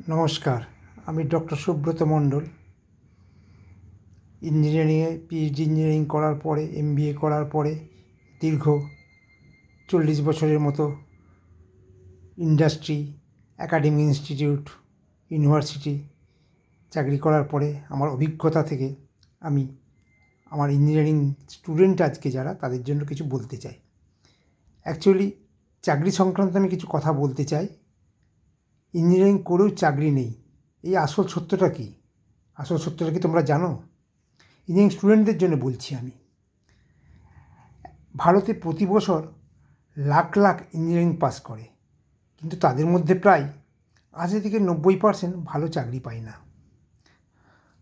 নমস্কার, আমি ডক্টর সুব্রত মণ্ডল। ইঞ্জিনিয়ারিংয়ে পিএইচডি ইঞ্জিনিয়ারিং করার পরে এমবিএ করার পরে দীর্ঘ 40 বছরের মতো ইন্ডাস্ট্রি, একাডেমিক ইনস্টিটিউট, ইউনিভার্সিটি চাকরি করার পরে আমার অভিজ্ঞতা থেকে আমি আমার ইঞ্জিনিয়ারিং স্টুডেন্ট আজকে যারা তাদের জন্য কিছু বলতে চাই। অ্যাকচুয়ালি চাকরি সংক্রান্ত আমি কিছু কথা বলতে চাই। ইঞ্জিনিয়ারিং করেও চাকরি নেই, এই আসল সত্যটা কী? আসল সত্যটা কি তোমরা জানো? ইঞ্জিনিয়ারিং স্টুডেন্টদের জন্য বলছি আমি। ভারতে প্রতি বছর লাখ লাখ ইঞ্জিনিয়ারিং পাস করে, কিন্তু তাদের মধ্যে প্রায় 80 থেকে 90% ভালো চাকরি পায় না।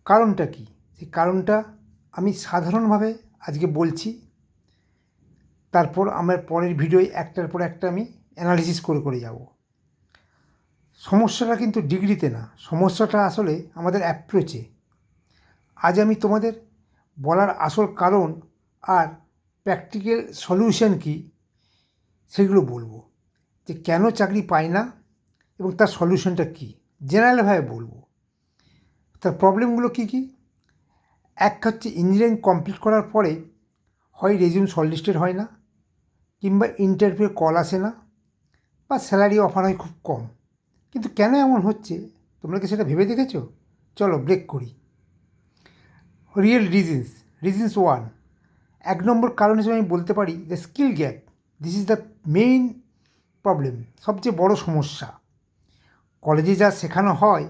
কারণটা কী? সেই কারণটা আমি সাধারণভাবে আজকে বলছি, তারপর আমার পরের ভিডিওয় একটার পর একটা আমি অ্যানালিসিস করে করে যাব। সমস্যাটা কিন্তু ডিগ্রিতে না, সমস্যাটা আসলে আমাদের অ্যাপ্রোচে। আজ আমি তোমাদের বলার আসল কারণ আর প্র্যাকটিক্যাল সলিউশন কী সেগুলো বলবো, যে কেন চাকরি পায় না এবং তার সলিউশনটা কী জেনারেলভাবে বলবো। তার প্রবলেমগুলো কী কী? এক হচ্ছে ইঞ্জিনিয়ারিং কমপ্লিট করার পরে হয় রেজিউম শর্টলিস্টেড হয় না, কিংবা ইন্টারভিউ কল আসে না, বা স্যালারি অফার হয় খুব কম। কিন্তু কেন এমন হচ্ছে তোমরা কি সেটা ভেবে দেখেছো? চলো ব্রেক করি। রিয়েল রিজনস 1, 1 নম্বর কারণ হিসেবে আমি বলতে পারি the skill gap. This is the main problem, সবচেয়ে বড় সমস্যা। কলেজে যা শেখানো হয়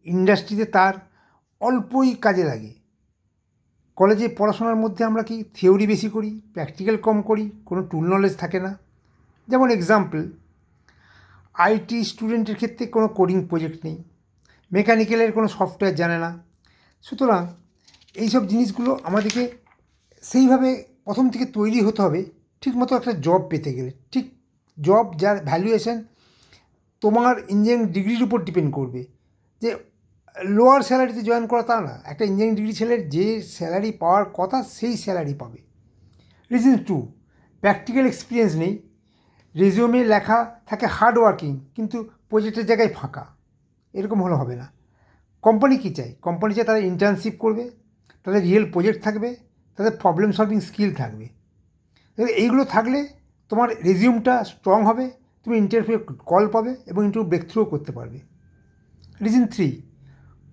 ইন্ডাস্ট্রিতে তার অল্পই কাজে লাগে। কলেজে পড়াশোনার মধ্যে আমরা কি থিওরি বেশি করি, প্র্যাকটিক্যাল কম করি, কোনো টুল নলেজ থাকে না। যেমন এক্সাম্পল, আইটি স্টুডেন্টের ক্ষেত্রে কোনো কোডিং প্রজেক্ট নেই, মেকানিক্যালের কোনো সফটওয়্যার জানে না। সুতরাং এইসব জিনিসগুলো আমাদেরকে সেইভাবে প্রথম থেকে তৈরি হতে হবে ঠিকমতো একটা জব পেতে গেলে। ঠিক জব যার ভ্যালুয়েশন তোমার ইঞ্জিনিয়ারিং ডিগ্রির উপর ডিপেন্ড করবে। যে লোয়ার স্যালারিতে জয়েন করা তা না, একটা ইঞ্জিনিয়ারিং ডিগ্রি ছেলের যে স্যালারি পাওয়ার কথা সেই স্যালারি পাবে। রিজন 2, প্র্যাকটিক্যাল এক্সপিরিয়েন্স নেই। রেজিউমে লেখা থাকে হার্ড ওয়ার্কিং, কিন্তু প্রজেক্টের জায়গায় ফাঁকা। এরকম হলে হবে না। কোম্পানি কী চায়? কোম্পানি চায় তারা ইন্টার্নশিপ করবে, তাদের রিয়েল প্রজেক্ট থাকবে, তাদের প্রবলেম সলভিং স্কিল থাকবে। এইগুলো থাকলে তোমার রেজিউমটা স্ট্রং হবে, তুমি ইন্টারভিউ কল পাবে এবং ইন্টারভিউ ব্রেক থ্রুও করতে পারবে। রিজন 3,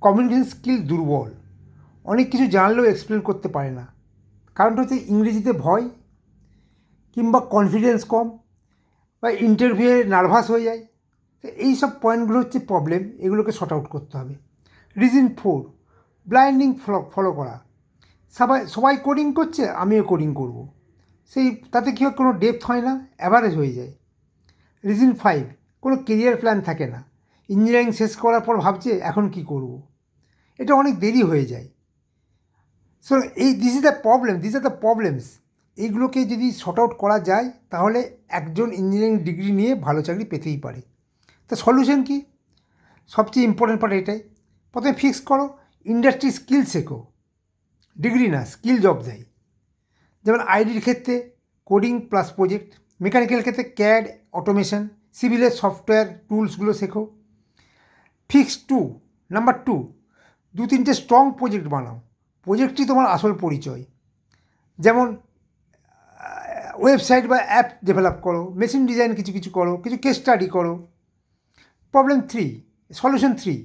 কমিউনিকেশন স্কিল দুর্বল। অনেক কিছু জানলেও এক্সপ্লেন করতে পারে না। কারণটা হচ্ছে ইংরেজিতে ভয়, কিংবা কনফিডেন্স কম, বা ইন্টারভিউয়ে নার্ভাস হয়ে যায়। তো এই সব পয়েন্টগুলো হচ্ছে প্রবলেম, এগুলোকে শর্ট আউট করতে হবে। রিজন 4, ব্লাইন্ডিং ফলো করা। সবাই কোডিং করছে, আমিও কোডিং করব, সেই তাতে কী হয়, কোনো ডেপথ হয় না, অ্যাভারেজ হয়ে যায়। রিজন 5, কোনো কেরিয়ার প্ল্যান থাকে না। ইঞ্জিনিয়ারিং শেষ করার পর ভাবছে এখন কি করব, এটা অনেক দেরি হয়ে যায়। So this are the problems. এইগুলোকে যদি শর্ট আউট করা যায় তাহলে একজন ইঞ্জিনিয়ারিং ডিগ্রি নিয়ে ভালো চাকরি পেতেই পারে। তা সলিউশন কী? সবচেয়ে ইম্পর্টেন্ট পার্ট এটাই, প্রথমে ফিক্স করো, ইন্ডাস্ট্রি স্কিল শেখো, ডিগ্রি না, স্কিল জব দেয়। যেমন আইটির ক্ষেত্রে কোডিং প্লাস প্রজেক্ট, মেকানিক্যাল ক্ষেত্রে ক্যাড, অটোমেশন, সিভিলের সফটওয়্যার টুলসগুলো শেখো। ফিক্স নাম্বার 2, 2-3টে স্ট্রং প্রজেক্ট বানাও। প্রজেক্টই তোমার আসল পরিচয়। যেমন ওয়েবসাইট বা অ্যাপ ডেভেলপ করো, মেশিন ডিজাইন কিছু কিছু করো, কিছু কেস স্টাডি করো। সলিউশন 3,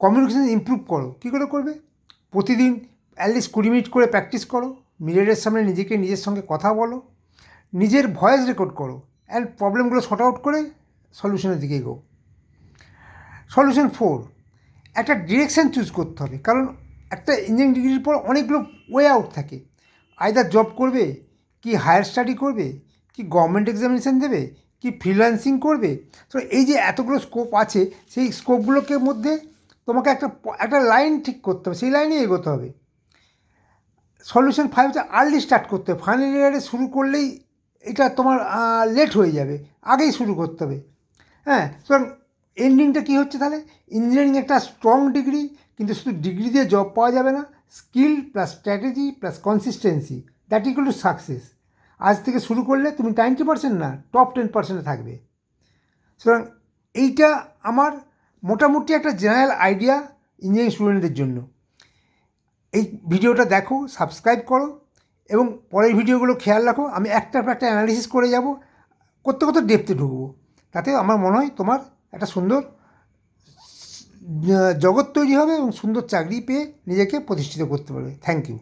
কমিউনিকেশন ইমপ্রুভ করো। কী করে করবে? প্রতিদিন অ্যাটলিস্ট 20 মিনিট করে প্র্যাকটিস করো, মিররের সামনে নিজের সঙ্গে কথা বলো, নিজের ভয়েস রেকর্ড করো, অ্যান্ড প্রবলেমগুলো শর্ট আউট করে সলিউশনের দিকে এগো। সলিউশন 4, একটা ডিরেকশান চুজ করতে হবে, কারণ একটা ইঞ্জিনিয়ারিং ডিগ্রির পর অনেকগুলো ওয়ে আউট থাকে। আইদার জব করবে, কি হায়ার স্টাডি করবে, কি গভর্নমেন্ট এক্সামিনেশান দেবে, কি ফ্রিল্যান্সিং করবে। তো এই যে এতগুলো স্কোপ আছে, সেই স্কোপগুলোকে মধ্যে তোমাকে একটা লাইন ঠিক করতে হবে, সেই লাইনে এগোতে হবে। সলিউশন 5 হচ্ছে আর্লি স্টার্ট করতে হবে। ফাইনাল ইয়ারে শুরু করলেই এটা তোমার লেট হয়ে যাবে, আগেই শুরু করতে হবে। হ্যাঁ, সুতরাং এন্ডিংটা কী হচ্ছে তাহলে? ইঞ্জিনিয়ারিং একটা স্ট্রং ডিগ্রি, কিন্তু শুধু ডিগ্রি দিয়ে জব পাওয়া যাবে না। Skill plus strategy plus consistency, that equal to success. আজ থেকে শুরু করলে তুমি 90% না, টপ 10%-এ থাকবে। সুতরাং এইটা আমার মোটামুটি একটা জেনারেল আইডিয়া ইঞ্জিনিয়ারিং স্টুডেন্টদের জন্য। এই ভিডিওটা দেখো, সাবস্ক্রাইব করো এবং পরের ভিডিওগুলো খেয়াল রাখো। আমি একটার পর একটা অ্যানালিসিস করে যাব, করতে করতে ডেপথে ঢুকবো। তাতে আমার মনে হয় তোমার একটা সুন্দর জগৎ তৈরি হবে এবং সুন্দর চাকরি পেয়ে নিজেকে প্রতিষ্ঠিত করতে পারবে। Thank you.